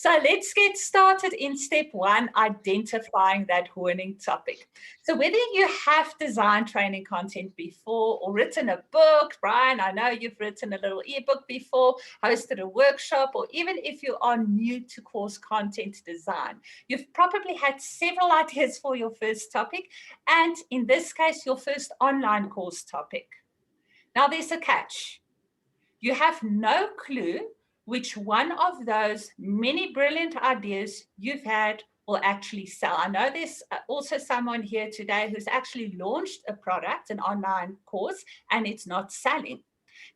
So let's get started in step one, identifying that winning topic. So whether you have designed training content before or written a book, Brian, I know you've written a little ebook before, hosted a workshop, or even if you are new to course content design, you've probably had several ideas for your first topic, and in this case, your first online course topic. Now there's a catch. You have no clue which one of those many brilliant ideas you've had will actually sell. I know there's also someone here today who's actually launched a product, an online course, and it's not selling.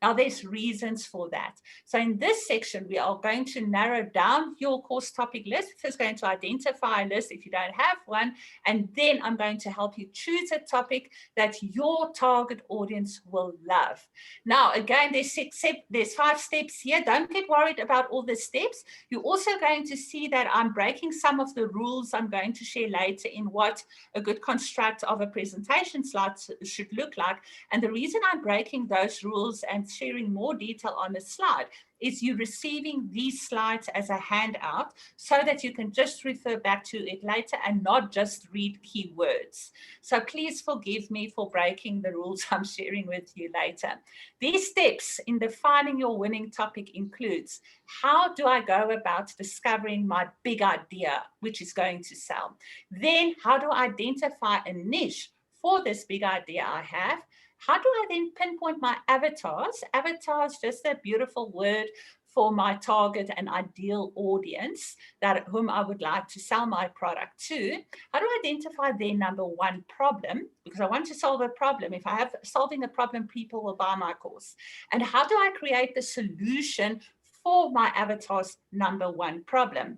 Now, there's reasons for that. So in this section, we are going to narrow down your course topic list. First, going to identify a list if you don't have one, and then I'm going to help you choose a topic that your target audience will love. Now, again, there's 5 steps here. Don't get worried about all the steps. You're also going to see that I'm breaking some of the rules I'm going to share later in what a good construct of a presentation slide should look like. And the reason I'm breaking those rules and sharing more detail on the slide is you receiving these slides as a handout so that you can just refer back to it later and not just read keywords. So please forgive me for breaking the rules I'm sharing with you later. These steps in defining your winning topic includes: how do I go about discovering my big idea, which is going to sell? Then how do I identify a niche for this big idea I have? How do I then pinpoint my avatars? Avatars, just a beautiful word for my target and ideal audience, that whom I would like to sell my product to. How do I identify their number one problem? Because I want to solve a problem. If I have solving a problem, people will buy my course. And how do I create the solution for my avatar's number one problem?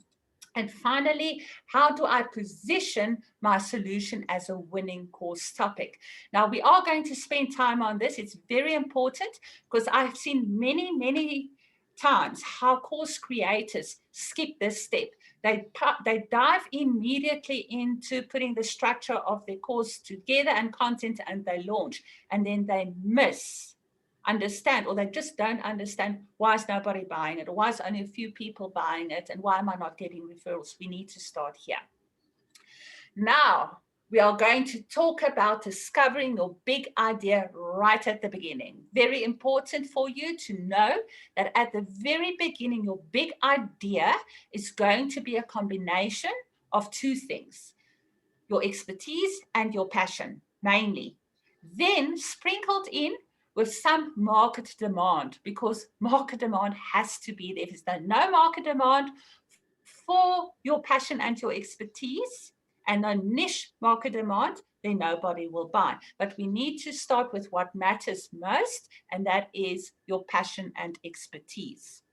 And finally, how do I position my solution as a winning course topic? Now, we are going to spend time on this. It's very important because I've seen many times how course creators skip this step. They dive immediately into putting the structure of their course together and content, and they launch, and then they understand, or they just don't understand, why is nobody buying it, or why is only a few people buying it, and why am I not getting referrals? We need to start here. Now, we are going to talk about discovering your big idea right at the beginning. Very important for you to know that at the very beginning, your big idea is going to be a combination of 2 things: your expertise and your passion, mainly. Then sprinkled in with some market demand, because market demand has to be there. If there's no market demand for your passion and your expertise, and no niche market demand, then nobody will buy. But we need to start with what matters most, and that is your passion and expertise.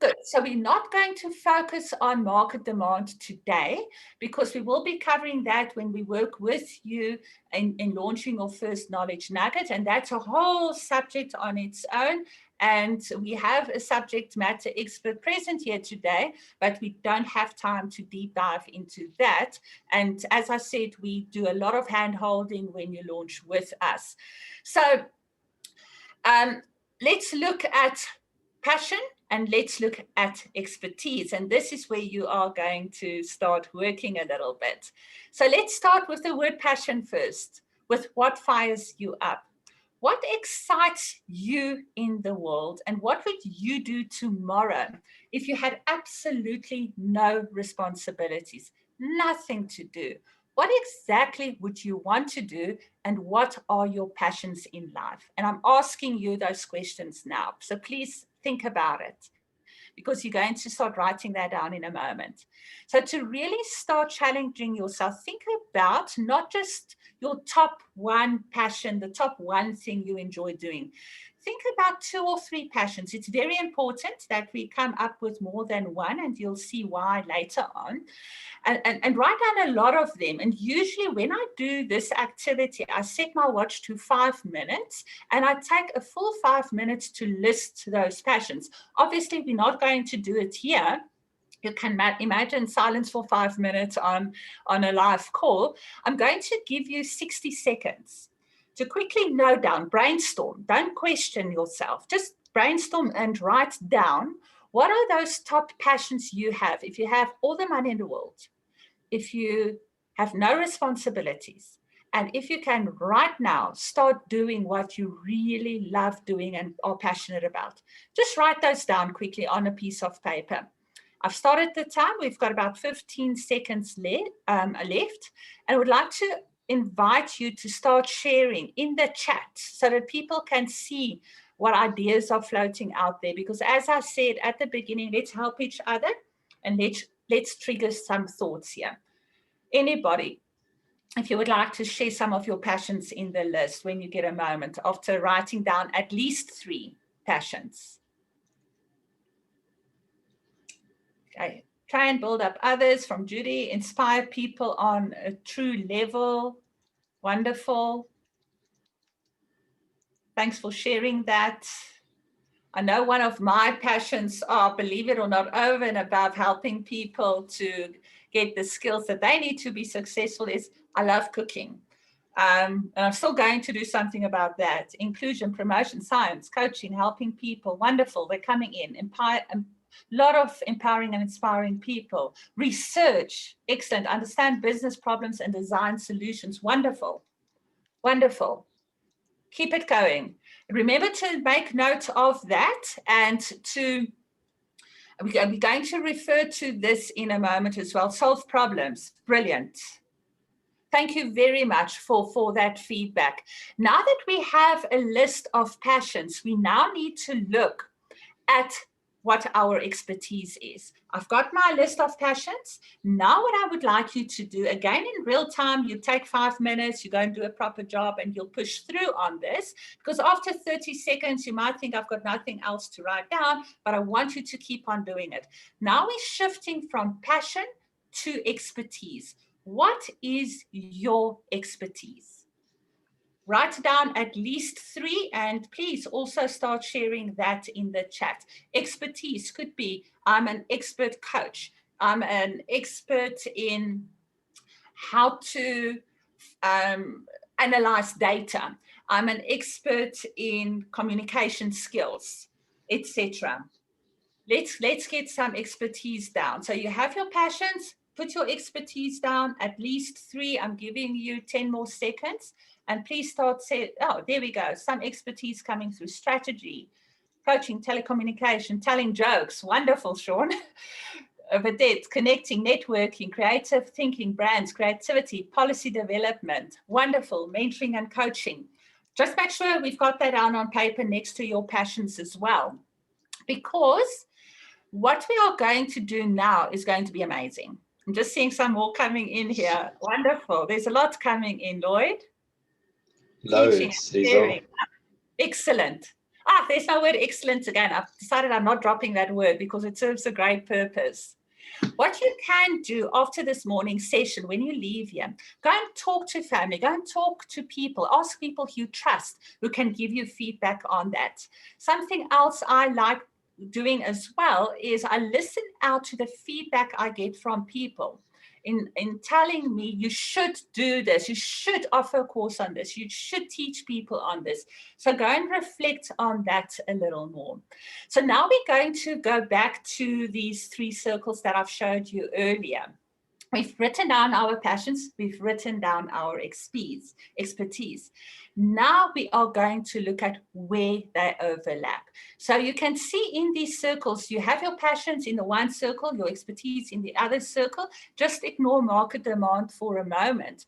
Good. So we're not going to focus on market demand today, because we will be covering that when we work with you in launching your first knowledge nugget. And that's a whole subject on its own. And we have a subject matter expert present here today, but we don't have time to deep dive into that. And as I said, we do a lot of hand holding when you launch with us. So let's look at passion, and let's look at expertise. And this is where you are going to start working a little bit. So let's start with the word passion first, with what fires you up. What excites you in the world, and what would you do tomorrow if you had absolutely no responsibilities, nothing to do? What exactly would you want to do, and what are your passions in life? And I'm asking you those questions now. So please think about it, because you're going to start writing that down in a moment. So to really start challenging yourself, think about not just your top one passion, the top one thing you enjoy doing. Think about 2 or 3 passions. It's very important that we come up with more than one, and you'll see why later on. And write down a lot of them. And usually when I do this activity, I set my watch to 5 minutes, and I take a full 5 minutes to list those passions. Obviously, we're not going to do it here. You can imagine silence for 5 minutes on a live call. I'm going to give you 60 seconds to quickly note down, brainstorm. Don't question yourself. Just brainstorm and write down What are those top passions you have? If you have all the money in the world, if you have no responsibilities, and if you can right now start doing what you really love doing and are passionate about, just write those down quickly on a piece of paper. I've started the time. We've got about 15 seconds left, and I would like to invite you to start sharing in the chat so that people can see what ideas are floating out there. Because as I said at the beginning, let's help each other and let's trigger some thoughts here. Anybody, if you would like to share some of your passions in the list when you get a moment after writing down at least 3 passions. Okay. Try and build up others from Judy. Inspire people on a true level. Wonderful. Thanks for sharing that. I know one of my passions are, believe it or not, over and above helping people to get the skills that they need to be successful is I love cooking. And I'm still going to do something about that. Inclusion, promotion, science, coaching, helping people. Wonderful. They're coming in. A lot of empowering and inspiring people. Research. Excellent. Understand business problems and design solutions. Wonderful. Wonderful. Keep it going. Remember to make note of that and to, we're going to refer to this in a moment as well. Solve problems. Brilliant. Thank you very much for that feedback. Now that we have a list of passions, we now need to look at what our expertise is. I've got my list of passions. Now what I would like you to do, again in real time, you take 5 minutes, you go and do a proper job and you'll push through on this, because after 30 seconds, you might think I've got nothing else to write down, but I want you to keep on doing it. Now we're shifting from passion to expertise. What is your expertise? Write down at least 3, and please also start sharing that in the chat. Expertise could be, I'm an expert coach. I'm an expert in how to analyze data. I'm an expert in communication skills, etc. Let's get some expertise down. So you have your passions, put your expertise down, at least 3. I'm giving you 10 more seconds. And please start saying, oh, there we go. Some expertise coming through: strategy, coaching, telecommunication, telling jokes. Wonderful, Sean. But that's connecting, networking, creative thinking, brands, creativity, policy development. Wonderful. Mentoring and coaching. Just make sure we've got that down on paper next to your passions as well. Because what we are going to do now is going to be amazing. I'm just seeing some more coming in here. Wonderful. There's a lot coming in, Lloyd. Loads, Liezel. Excellent. There's no word excellent again. I've decided I'm not dropping that word because it serves a great purpose. What you can do after this morning session, when you leave here, go and talk to family, go and talk to people, ask people you trust who can give you feedback on that. Something else I like doing as well is I listen out to the feedback I get from people. In telling me, you should do this, you should offer a course on this, you should teach people on this. So go and reflect on that a little more. So now we're going to go back to these 3 circles that I've showed you earlier. We've written down our passions, we've written down our expertise. Now we are going to look at where they overlap. So you can see in these circles, you have your passions in the one circle, your expertise in the other circle. Just ignore market demand for a moment.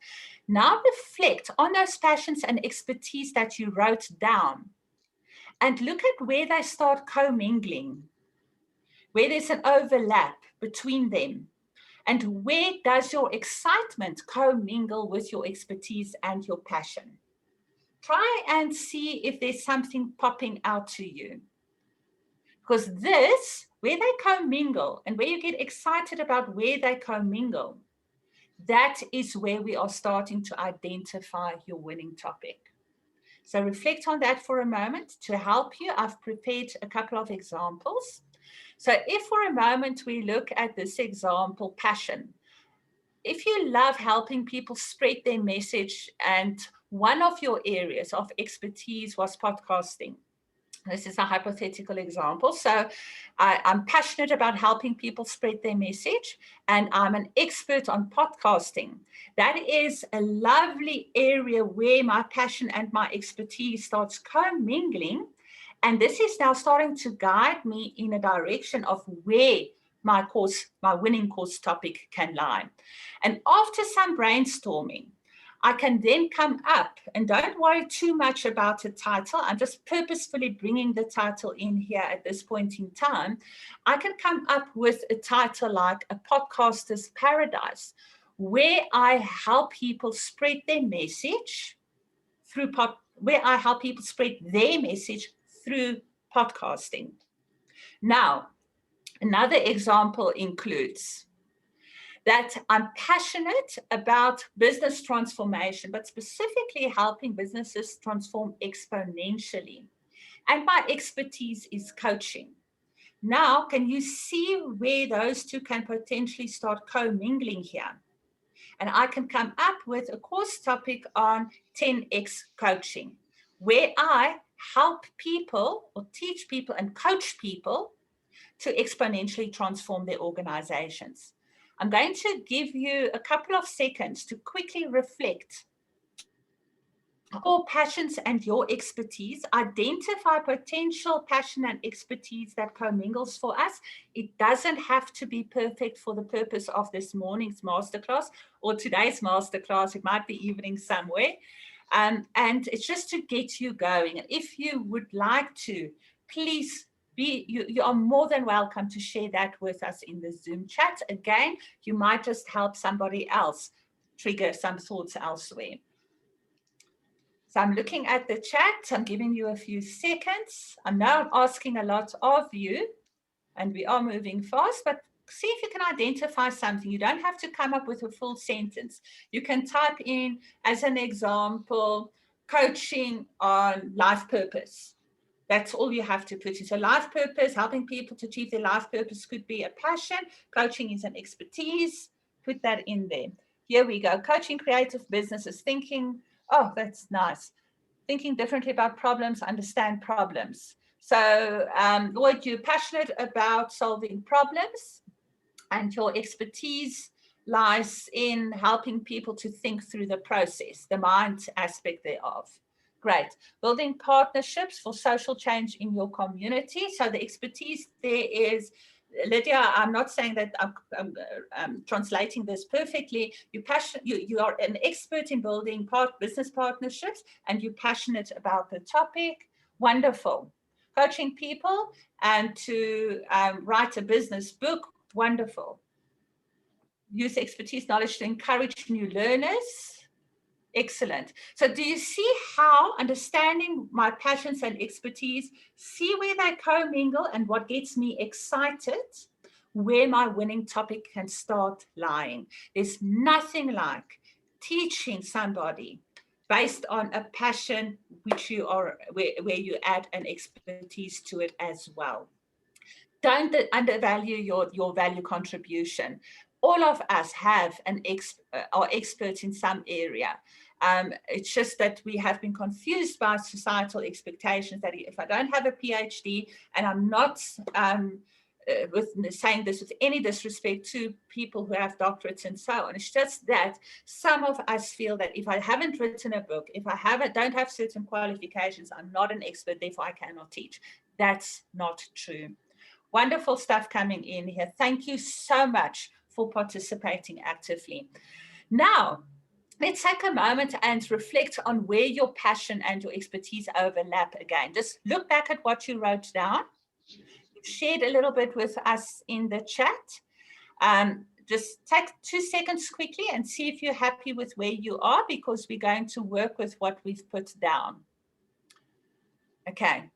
Now reflect on those passions and expertise that you wrote down and look at where they start commingling, where there's an overlap between them. And where does your excitement commingle with your expertise and your passion? Try and see if there's something popping out to you. Because this, where they commingle and where you get excited about where they commingle, that is where we are starting to identify your winning topic. So reflect on that for a moment. To help you, I've prepared a couple of examples. So if for a moment we look at this example, passion, if you love helping people spread their message and one of your areas of expertise was podcasting, This is a hypothetical example. So I'm passionate about helping people spread their message, and I'm an expert on podcasting. That is a lovely area where my passion and my expertise starts commingling. And this is now starting to guide me in a direction of where my winning course topic can lie. And after some brainstorming, I can then come up, and don't worry too much about the title. I'm just purposefully bringing the title in here at this point in time. I can come up with a title like A Podcaster's Paradise, where I help people spread their message through podcasting. Now, another example includes that I'm passionate about business transformation, but specifically helping businesses transform exponentially. And my expertise is coaching. Now, can you see where those two can potentially start co-mingling here? And I can come up with a course topic on 10x coaching, where I help people or teach people and coach people to exponentially transform their organizations. I'm going to give you a couple of seconds to quickly reflect your passions and your expertise. Identify potential passion and expertise that commingles for us. It doesn't have to be perfect for the purpose of this morning's masterclass or today's masterclass. It might be evening somewhere. And it's just to get you going. And if you would like to, please you are more than welcome to share that with us in the Zoom chat. Again, you might just help somebody else trigger some thoughts elsewhere. So I'm looking at the chat. I'm giving you a few seconds. I know I'm asking a lot of you, and we are moving fast, but see if you can identify something. You don't have to come up with a full sentence. You can type in, as an example, coaching on life purpose. That's all you have to put in. So life purpose, helping people to achieve their life purpose could be a passion. Coaching is an expertise. Put that in there. Here we go. Coaching creative businesses, thinking, oh, that's nice. Thinking differently about problems, understand problems. So Lloyd, you're passionate about solving problems, and your expertise lies in helping people to think through the process, the mind aspect thereof. Great. Building partnerships for social change in your community. So the expertise there is, Lydia, I'm not saying that I'm translating this perfectly. You are an expert in building business partnerships, and you're passionate about the topic. Wonderful. Coaching people and to write a business book. Wonderful. Use expertise, knowledge to encourage new learners. Excellent. So do you see how understanding my passions and expertise, see where they commingle and what gets me excited, where my winning topic can start lying? There's nothing like teaching somebody based on a passion which you are, where you add an expertise to it as well. Don't undervalue your value contribution. All of us have are experts in some area. It's just that we have been confused by societal expectations that if I don't have a PhD, and I'm not saying this with any disrespect to people who have doctorates and so on, it's just that some of us feel that if I haven't written a book, if I don't have certain qualifications, I'm not an expert, therefore I cannot teach. That's not true. Wonderful stuff coming in here. Thank you so much for participating actively. Now, let's take a moment and reflect on where your passion and your expertise overlap again. Just look back at what you wrote down. You've shared a little bit with us in the chat. Just take 2 seconds quickly and see if you're happy with where you are, because we're going to work with what we've put down. Okay,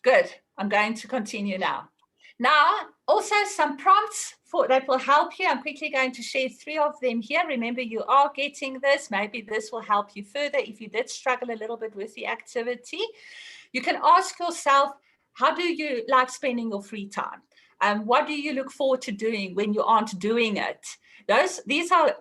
good. I'm going to continue now. Now, also some prompts that will help you. I'm quickly going to share 3 of them here. Remember, you are getting this. Maybe this will help you further if you did struggle a little bit with the activity. You can ask yourself, how do you like spending your free time? What do you look forward to doing when you aren't doing it? These are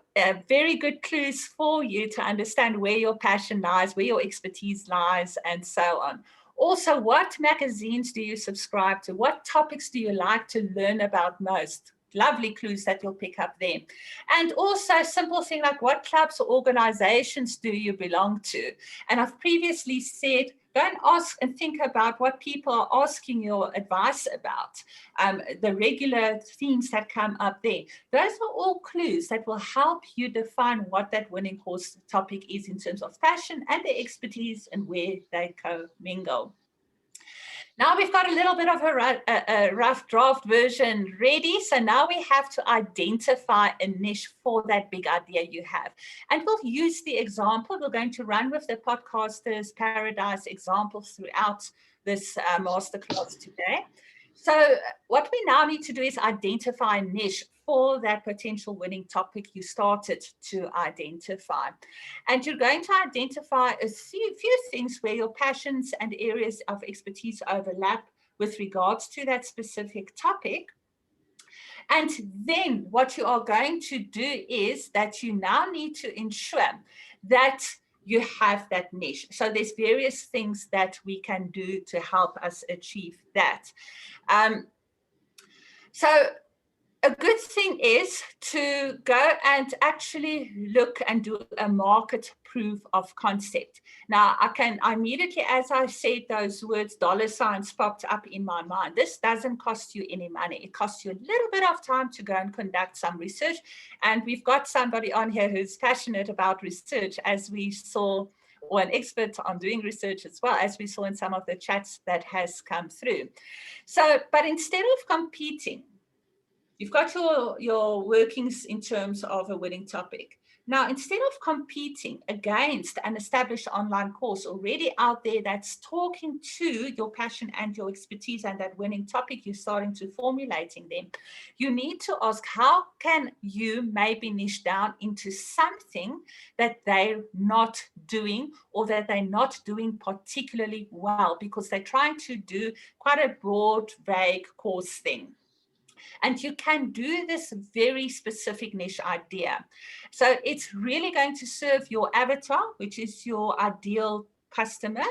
very good clues for you to understand where your passion lies, where your expertise lies, and so on. Also, what magazines do you subscribe to? What topics do you like to learn about most? Lovely clues that you'll pick up there. And also simple thing like what clubs or organizations do you belong to? And I've previously said, go and ask and think about what people are asking your advice about, the regular themes that come up there. Those are all clues that will help you define what that winning course topic is in terms of passion and the expertise and where they co-mingle. Now we've got a little bit of a rough draft version ready. So now we have to identify a niche for that big idea you have. And we'll use the example. We're going to run with the Podcaster's Paradise examples throughout this masterclass today. So what we now need to do is identify a niche for that potential winning topic you started to identify. And you're going to identify a few things where your passions and areas of expertise overlap with regards to that specific topic. And then what you are going to do is that you now need to ensure that you have that niche. So there's various things that we can do to help us achieve that. So a good thing is to go and actually look and do a market proof of concept. Now, I immediately, as I said those words, dollar signs popped up in my mind. This doesn't cost you any money. It costs you a little bit of time to go and conduct some research. And we've got somebody on here who's passionate about research, as we saw, or an expert on doing research as well, as we saw in some of the chats that has come through. So, but instead of competing, you've got your workings in terms of a winning topic. Now, instead of competing against an established online course already out there that's talking to your passion and your expertise and that winning topic you're starting to formulating them, you need to ask, how can you maybe niche down into something that they're not doing or that they're not doing particularly well because they're trying to do quite a broad, vague course thing. And you can do this very specific niche idea. So it's really going to serve your avatar, which is your ideal customer,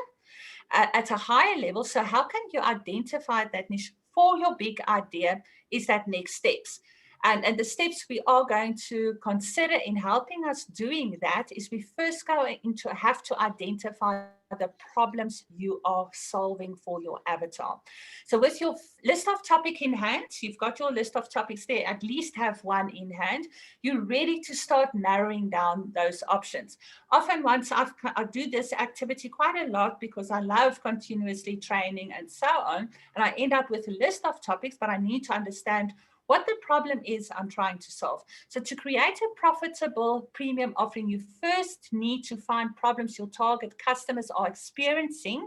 at a higher level. So how can you identify that niche for your big idea is that next steps. And the steps we are going to consider in helping us doing that is we first have to identify the problems you are solving for your avatar. So with your list of topic in hand, you've got your list of topics there, at least have one in hand, you're ready to start narrowing down those options. Often once I do this activity quite a lot because I love continuously training and so on, and I end up with a list of topics, but I need to understand what the problem is I'm trying to solve. So to create a profitable premium offering, you first need to find problems your target customers are experiencing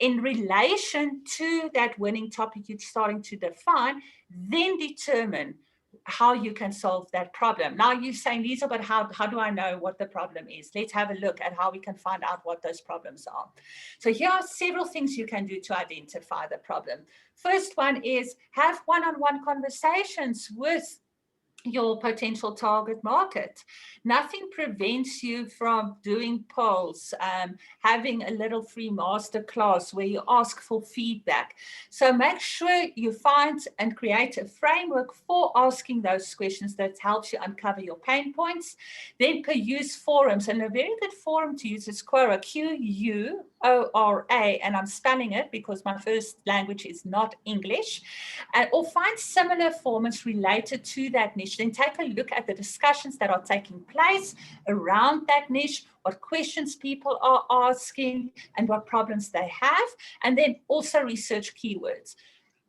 in relation to that winning topic you're starting to define, then determine how you can solve that problem. Now you're saying, Liezel, but how do I know what the problem is? Let's have a look at how we can find out what those problems are. So here are several things you can do to identify the problem. First one is have one-on-one conversations with your potential target market. Nothing prevents you from doing polls, having a little free masterclass where you ask for feedback. So make sure you find and create a framework for asking those questions that helps you uncover your pain points. Then use forums, and a very good forum to use is Quora, Quora, and I'm spelling it because my first language is not English, or find similar forums related to that niche. Then take a look at the discussions that are taking place around that niche, what questions people are asking, and what problems they have, and then also research keywords.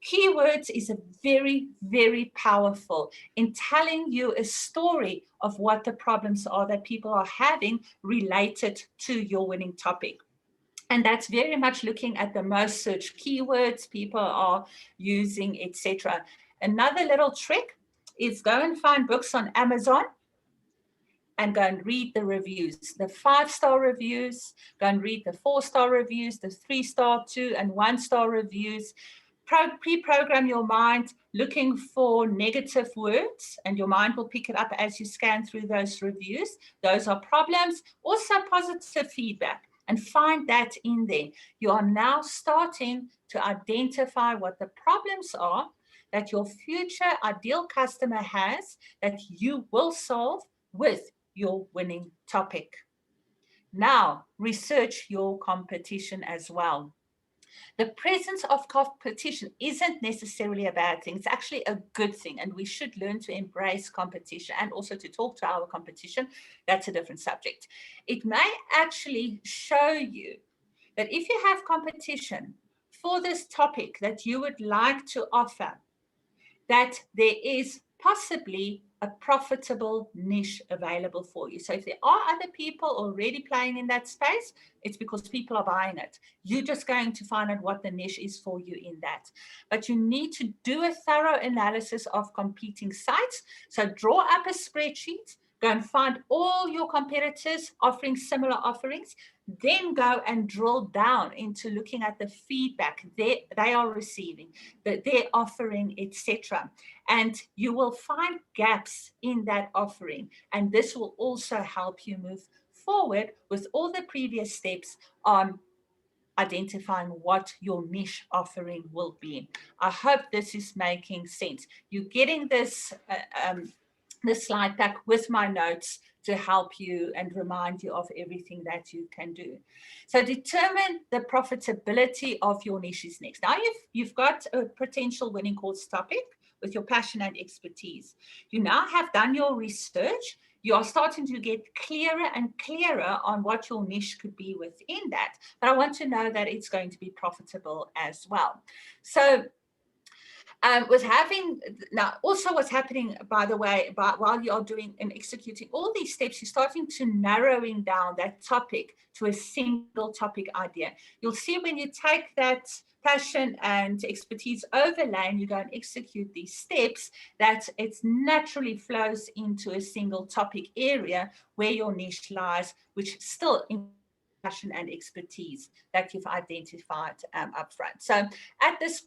Keywords is a very, very powerful in telling you a story of what the problems are that people are having related to your winning topic. And that's very much looking at the most searched keywords people are using, etc. Another little trick is go and find books on Amazon and go and read the reviews, the 5-star reviews, go and read the 4-star reviews, the 3-star, 2 and 1-star reviews. Pre-program your mind looking for negative words, and your mind will pick it up as you scan through those reviews. Those are problems. Also positive feedback. and find that in there. You are now starting to identify what the problems are that your future ideal customer has that you will solve with your winning topic. Now, research your competition as well. The presence of competition isn't necessarily a bad thing. It's actually a good thing, and we should learn to embrace competition and also to talk to our competition. That's a different subject. It may actually show you that if you have competition for this topic that you would like to offer, that there is possibly a profitable niche available for you. So if there are other people already playing in that space, it's because people are buying it. You're just going to find out what the niche is for you in that. But you need to do a thorough analysis of competing sites. So draw up a spreadsheet, go and find all your competitors offering similar offerings, then go and drill down into looking at the feedback they are receiving, that they're offering, etc. And you will find gaps in that offering. And this will also help you move forward with all the previous steps on identifying what your niche offering will be. I hope this is making sense. You're getting this slide pack with my notes to help you and remind you of everything that you can do. So determine the profitability of your niches next. Now you've got a potential winning course topic with your passion and expertise. You now have done your research. You are starting to get clearer and clearer on what your niche could be within that. But I want to know that it's going to be profitable as well. So with having now also what's happening, by the way, while you're doing and executing all these steps, you're starting to narrowing down that topic to a single topic idea. You'll see when you take that passion and expertise overlay and you go and execute these steps, that it naturally flows into a single topic area where your niche lies, which still in passion and expertise that you've identified up front. So at this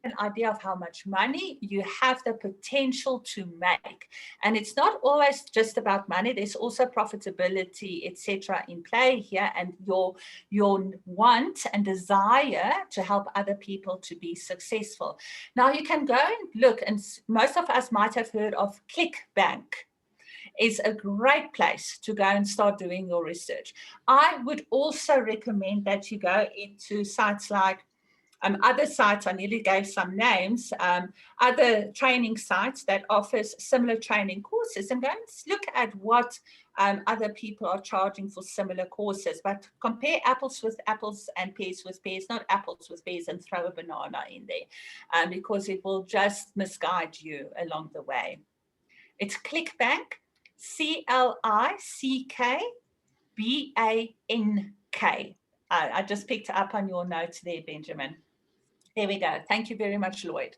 an idea of how much money you have the potential to make. And it's not always just about money. There's also profitability, etc. in play here, and your want and desire to help other people to be successful. Now you can go and look, and most of us might have heard of ClickBank. Is a great place to go and start doing your research. I would also recommend that you go into sites like other sites, I nearly gave some names, other training sites that offers similar training courses, and go and look at what other people are charging for similar courses. But compare apples with apples and pears with pears, not apples with pears and throw a banana in there, because it will just misguide you along the way. It's ClickBank, ClickBank. I just picked up on your notes there, Benjamin. There we go. Thank you very much, Lloyd.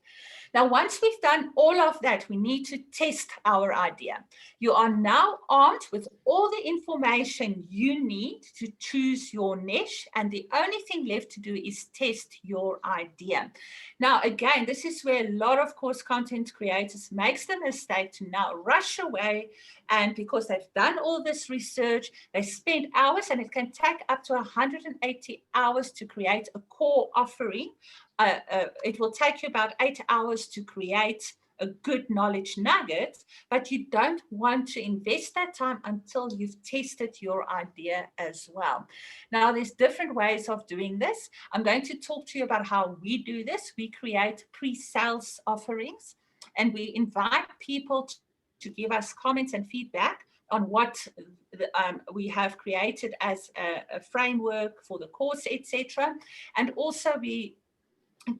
Now, once we've done all of that, we need to test our idea. You are now armed with all the information you need to choose your niche, and the only thing left to do is test your idea. Now, again, this is where a lot of course content creators makes the mistake to now rush away, and because they've done all this research, they spend hours, and it can take up to 180 hours to create a core offering. It will take you about 8 hours to create a good knowledge nugget, but you don't want to invest that time until you've tested your idea as well. Now, there's different ways of doing this. I'm going to talk to you about how we do this. We create pre-sales offerings, and we invite people to give us comments and feedback on what we have created as a framework for the course, etc. And also we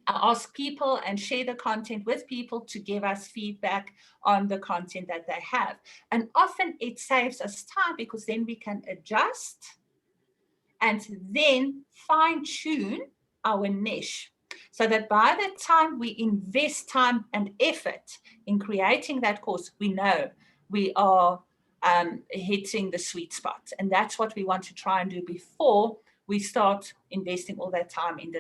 ask people and share the content with people to give us feedback on the content that they have. And often it saves us time because then we can adjust and then fine-tune our niche so that by the time we invest time and effort in creating that course, we know we are hitting the sweet spot. And that's what we want to try and do before we start investing all that time in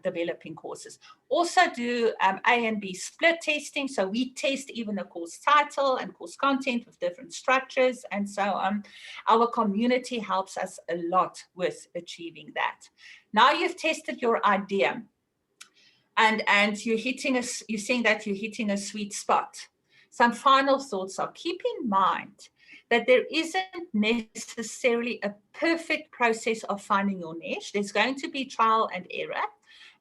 developing courses. Also do A and B split testing. So we test even a course title and course content with different structures and so on. Our community helps us a lot with achieving that. Now you've tested your idea and you're seeing that you're hitting a sweet spot. Some final thoughts are, keep in mind that there isn't necessarily a perfect process of finding your niche. There's going to be trial and error.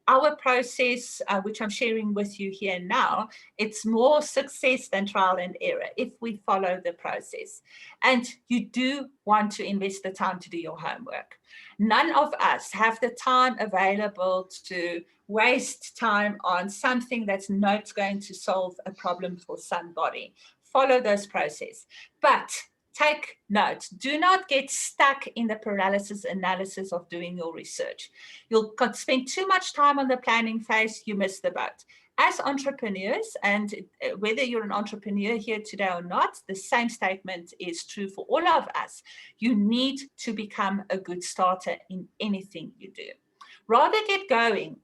Our process, which I'm sharing with you here now, it's more success than trial and error if we follow the process. And you do want to invest the time to do your homework. None of us have the time available to waste time on something that's not going to solve a problem for somebody. Follow those processes. But take note, do not get stuck in the paralysis analysis of doing your research. You'll spend too much time on the planning phase, you miss the boat. As entrepreneurs, and whether you're an entrepreneur here today or not, the same statement is true for all of us. You need to become a good starter in anything you do. Rather get going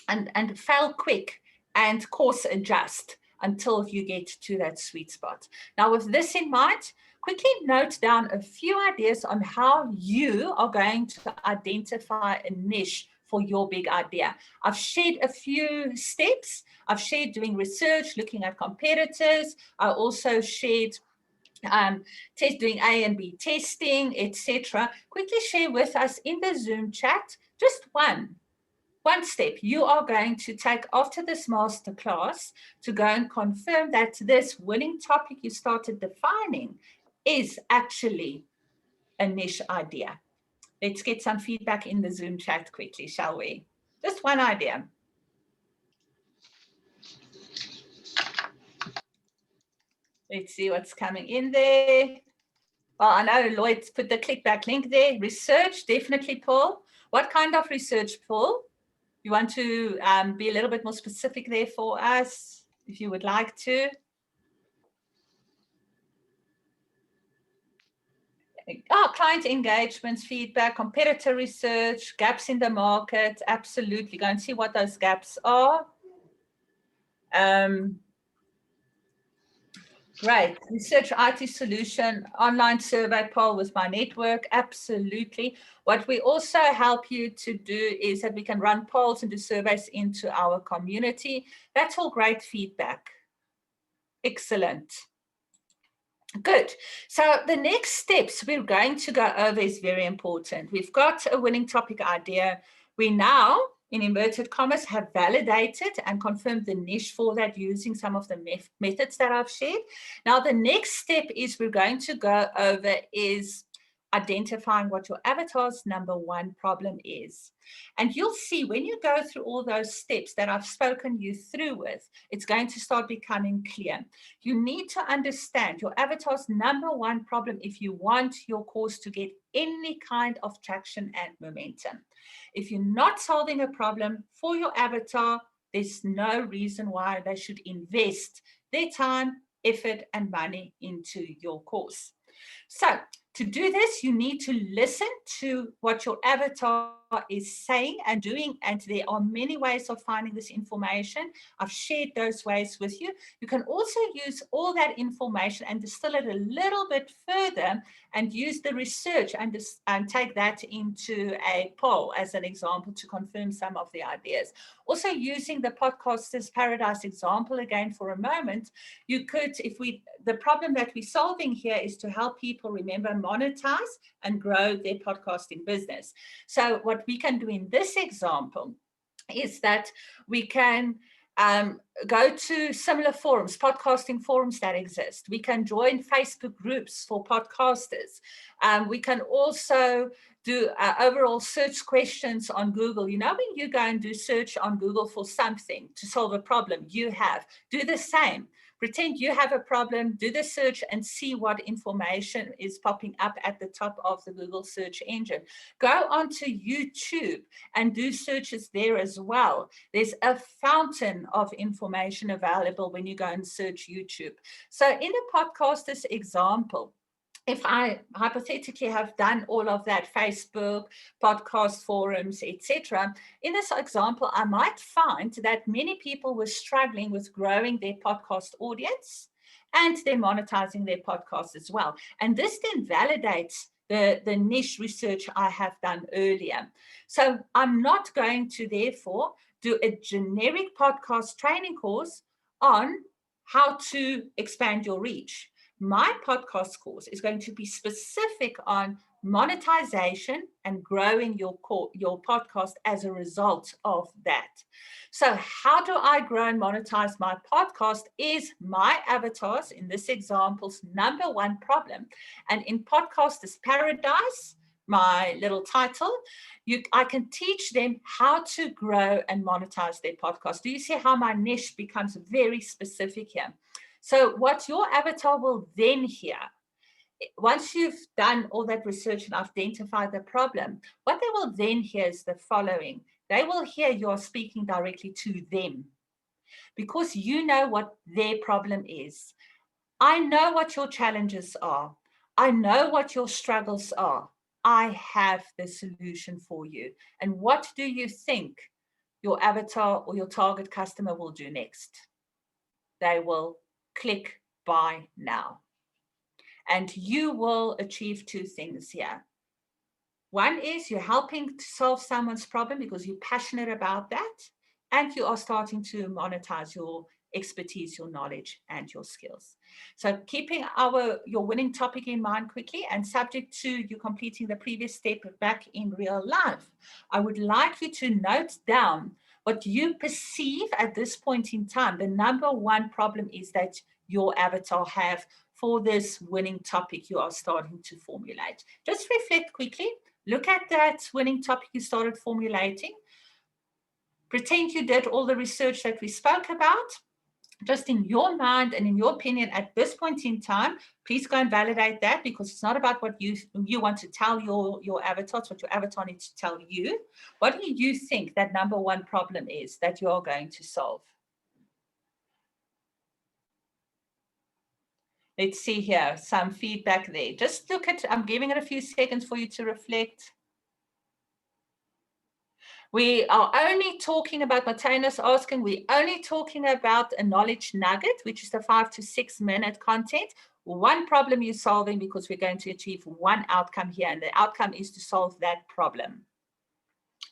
and fail quick and course adjust until you get to that sweet spot. Now, with this in mind, quickly note down a few ideas on how you are going to identify a niche for your big idea. I've shared a few steps. I've shared doing research, looking at competitors. I also shared doing A and B testing, etc. Quickly share with us in the Zoom chat just one step you are going to take after this masterclass to go and confirm that this winning topic you started defining is actually a niche idea. Let's get some feedback in the Zoom chat quickly, shall we? Just one idea. Let's see what's coming in there. Well, I know Lloyd put the clickback link there. Research, definitely, Paul. What kind of research, Paul? You want to be a little bit more specific there for us, if you would like to. Client engagements, feedback, competitor research, gaps in the market. Absolutely. Go and see what those gaps are. Great. Research IT solution, online survey poll with my network. Absolutely. What we also help you to do is that we can run polls and do surveys into our community. That's all great feedback. Excellent. Good. So the next steps we're going to go over is very important. We've got a winning topic idea. We now, in inverted commas, have validated and confirmed the niche for that using some of the methods that I've shared. Now, the next step is we're going to go over is identifying what your avatar's number one problem is. And you'll see when you go through all those steps that I've spoken you through with, it's going to start becoming clear. You need to understand your avatar's number one problem if you want your course to get any kind of traction and momentum. If you're not solving a problem for your avatar, there's no reason why they should invest their time, effort, and money into your course. So to do this, you need to listen to what your avatar is saying and doing, and there are many ways of finding this information. I've shared those ways with you. You can also use all that information and distill it a little bit further and use the research and take that into a poll as an example to confirm some of the ideas. Also, using the Podcaster's Paradise example again for a moment, you could, the problem that we're solving here is to help people remember, monetize, and grow their podcasting business. So what we can do in this example is that we can go to similar forums, podcasting forums that exist. We can join Facebook groups for podcasters. We can also do overall search questions on Google. You know, when you go and do search on Google for something to solve a problem you have, do the same. Pretend you have a problem, do the search and see what information is popping up at the top of the Google search engine. Go onto YouTube and do searches there as well. There's a fountain of information available when you go and search YouTube. So in a podcaster's example, if I hypothetically have done all of that, Facebook, podcast forums, etc., in this example, I might find that many people were struggling with growing their podcast audience and they're monetizing their podcast as well. And this then validates the niche research I have done earlier. So I'm not going to therefore do a generic podcast training course on how to expand your reach. My podcast course is going to be specific on monetization and growing your podcast as a result of that. So how do I grow and monetize my podcast is my avatars, in this example's number one problem. And in Podcasters Paradise, my little title, I can teach them how to grow and monetize their podcast. Do you see how my niche becomes very specific here? So what your avatar will then hear, once you've done all that research and identified the problem, what they will then hear is the following. They will hear you're speaking directly to them because you know what their problem is. I know what your challenges are. I know what your struggles are. I have the solution for you. And what do you think your avatar or your target customer will do next? They will click buy now. And you will achieve two things here. One is you're helping to solve someone's problem because you're passionate about that. And you are starting to monetize your expertise, your knowledge, and your skills. So keeping your winning topic in mind quickly and subject to you completing the previous step back in real life, I would like you to note down what you perceive at this point in time. The number one problem is that your avatar have for this winning topic you are starting to formulate. Just reflect quickly. Look at that winning topic you started formulating. Pretend you did all the research that we spoke about. Just in your mind and in your opinion at this point in time, please go and validate that, because it's not about what you want to tell your avatar, it's what your avatar needs to tell you. What do you think that number one problem is that you're going to solve? Let's see here, some feedback there. Just look at, I'm giving it a few seconds for you to reflect. We are only talking about, Martina's asking, we're only talking about a knowledge nugget, which is the 5 to 6 minute content. One problem you're solving because we're going to achieve one outcome here, and the outcome is to solve that problem.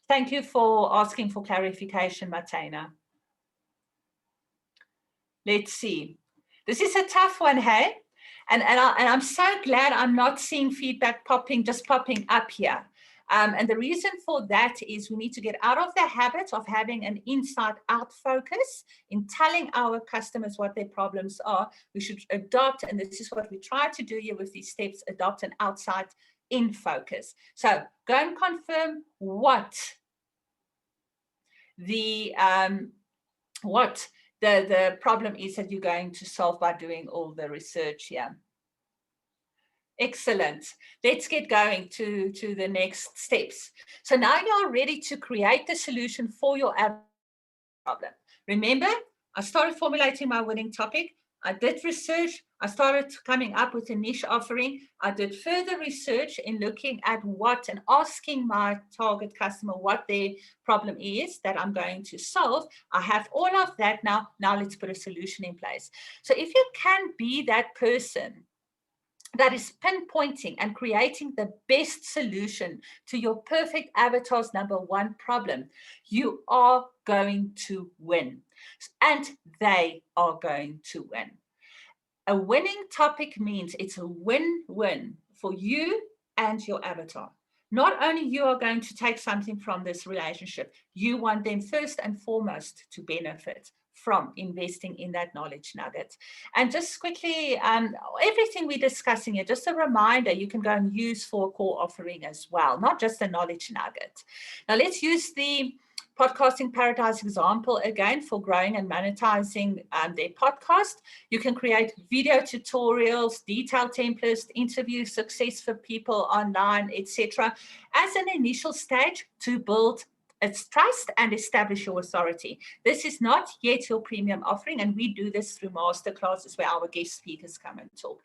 Thank you for asking for clarification, Martina. Let's see. This is a tough one, hey? And I'm so glad I'm not seeing feedback just popping up here. And the reason for that is we need to get out of the habit of having an inside-out focus in telling our customers what their problems are. We should adopt, and this is what we try to do here with these steps, adopt an outside-in focus. So go and confirm what the problem is that you're going to solve by doing all the research here. Excellent. Let's get going to the next steps. So now you're ready to create the solution for your problem. Remember, I started formulating my winning topic. I did research. I started coming up with a niche offering. I did further research in looking at what and asking my target customer what their problem is that I'm going to solve. I have all of that now. Now let's put a solution in place. So if you can be that person that is pinpointing and creating the best solution to your perfect avatar's number one problem, you are going to win. And they are going to win. A winning topic means it's a win-win for you and your avatar. Not only you are going to take something from this relationship, you want them first and foremost to benefit from investing in that knowledge nugget. And just quickly, everything we're discussing here, just a reminder, you can go and use for a core offering as well, not just a knowledge nugget. Now let's use the Podcasting Paradise example again for growing and monetizing their podcast. You can create video tutorials, detailed templates, interview success for people online, etc., as an initial stage to build it's trust and establish your authority. This is not yet your premium offering, and we do this through masterclasses where our guest speakers come and talk.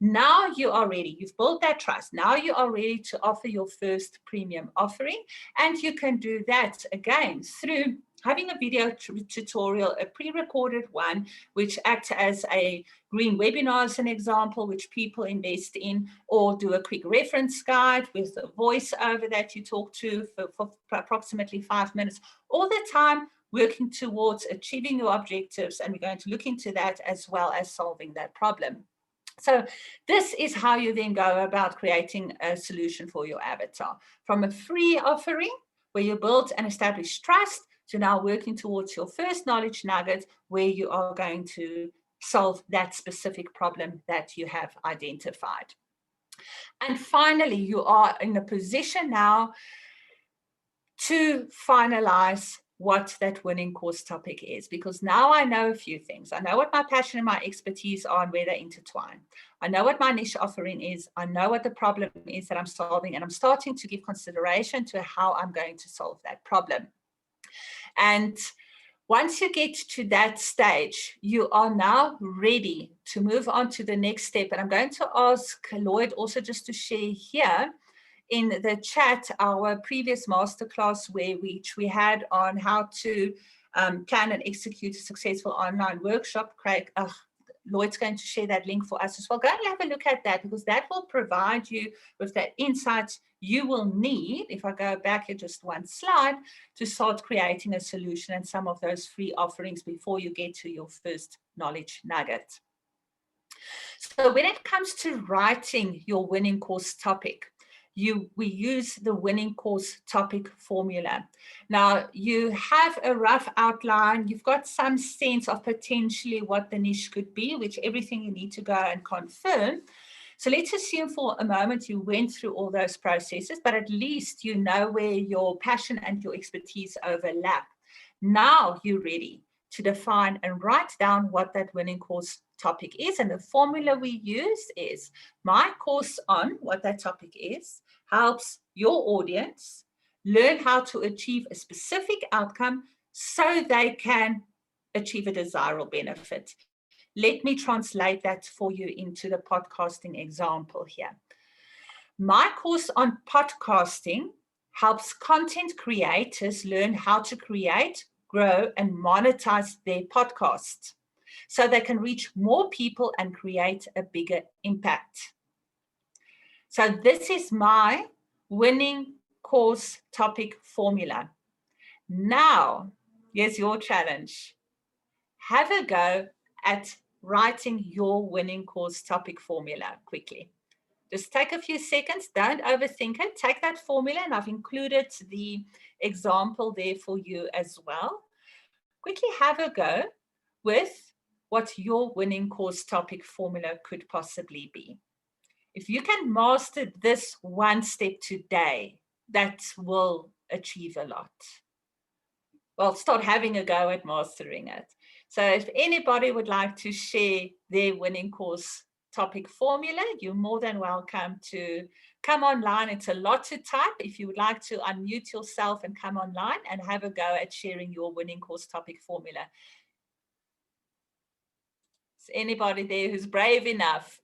Now you are ready. You've built that trust. Now you are ready to offer your first premium offering, and you can do that again through having a video tutorial, a pre-recorded one, which acts as a green webinar as an example, which people invest in, or do a quick reference guide with a voiceover that you talk to for approximately 5 minutes, all the time working towards achieving your objectives. And we're going to look into that as well as solving that problem. So this is how you then go about creating a solution for your avatar. From a free offering where you build and establish trust, to now working towards your first knowledge nugget where you are going to solve that specific problem that you have identified. And finally, you are in a position now to finalize what that winning course topic is, because now I know a few things. I know what my passion and my expertise are and where they intertwine. I know what my niche offering is. I know what the problem is that I'm solving, and I'm starting to give consideration to how I'm going to solve that problem. And once you get to that stage, you are now ready to move on to the next step. And I'm going to ask Lloyd also just to share here in the chat our previous masterclass which we had on how to plan and execute a successful online workshop. Craig, Lloyd's going to share that link for us as well. Go and have a look at that, because that will provide you with that insight you will need, if I go back here just one slide, to start creating a solution and some of those free offerings before you get to your first knowledge nugget. So when it comes to writing your winning course topic, we use the winning course topic formula. Now, you have a rough outline. You've got some sense of potentially what the niche could be, which everything you need to go and confirm. So let's assume for a moment you went through all those processes, but at least you know where your passion and your expertise overlap. Now you're ready to define and write down what that winning course topic is. And the formula we use is my course on what that topic is helps your audience learn how to achieve a specific outcome so they can achieve a desirable benefit. Let me translate that for you into the podcasting example here. My course on podcasting helps content creators learn how to create, grow, and monetize their podcasts so they can reach more people and create a bigger impact. So this is my winning course topic formula. Now, here's your challenge. Have a go at writing your winning course topic formula quickly. Just take a few seconds, don't overthink it. Take that formula, and I've included the example there for you as well. Quickly have a go with what your winning course topic formula could possibly be. If you can master this one step today, that will achieve a lot. Well, start having a go at mastering it. So if anybody would like to share their winning course topic formula, you're more than welcome to come online. It's a lot to type. If you would like to unmute yourself and come online and have a go at sharing your winning course topic formula. Is anybody there who's brave enough?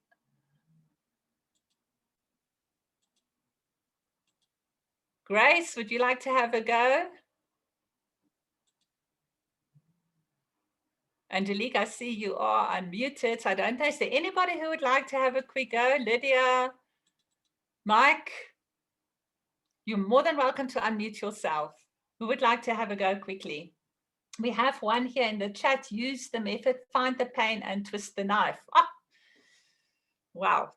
Grace, would you like to have a go? Angelique, I see you are unmuted. I don't know. Is there anybody who would like to have a quick go? Lydia, Mike, you're more than welcome to unmute yourself. Who would like to have a go quickly? We have one here in the chat. Use the method, find the pain and twist the knife. Ah, wow,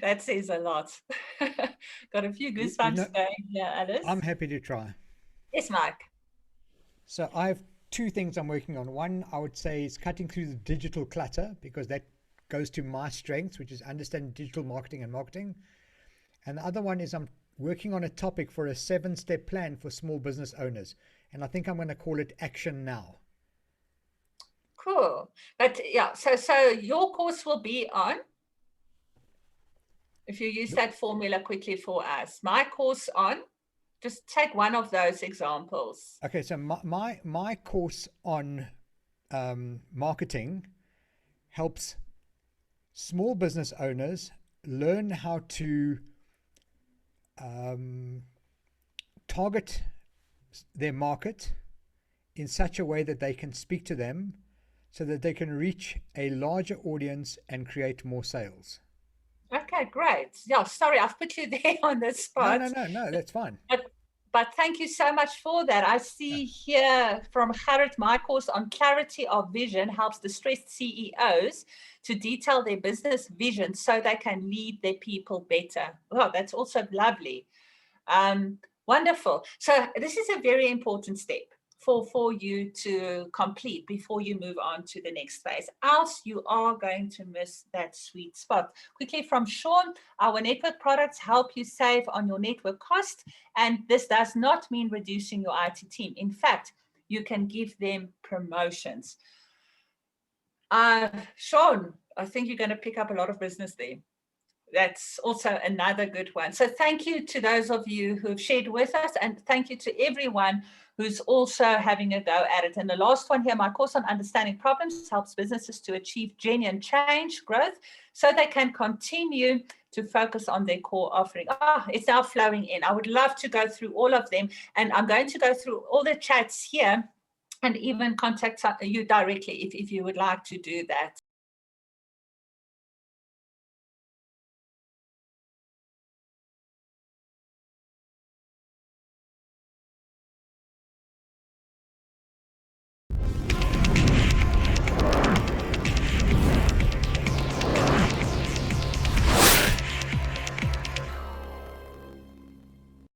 that says a lot. Got a few goosebumps going here, Alice. I'm happy to try. Yes, Mike. So I have two things I'm working on. One, I would say, is cutting through the digital clutter, because that goes to my strengths, which is understanding digital marketing and marketing. And the other one is I'm working on a topic for a 7-step plan for small business owners. And I think I'm going to call it Action Now. Cool. But yeah, so your course will be on, if you use that formula quickly for us, my course on. Just take one of those examples. Okay, so my course on marketing helps small business owners learn how to target their market in such a way that they can speak to them so that they can reach a larger audience and create more sales. Okay, great. Yeah, sorry, I've put you there on the spot. No, that's fine. But thank you so much for that. I see here from Gerrit, my course on clarity of vision helps distressed CEOs to detail their business vision so they can lead their people better. Oh, that's also lovely. Wonderful. So this is a very important step for you to complete before you move on to the next phase. Else you are going to miss that sweet spot. Quickly from Sean, our network products help you save on your network cost. And this does not mean reducing your IT team. In fact, you can give them promotions. Sean, I think you're going to pick up a lot of business there. That's also another good one. So thank you to those of you who've shared with us, and thank you to everyone who's also having a go at it. And the last one here, my course on understanding problems helps businesses to achieve genuine change, growth, so they can continue to focus on their core offering. It's now flowing in. I would love to go through all of them, and I'm going to go through all the chats here and even contact you directly if you would like to do that.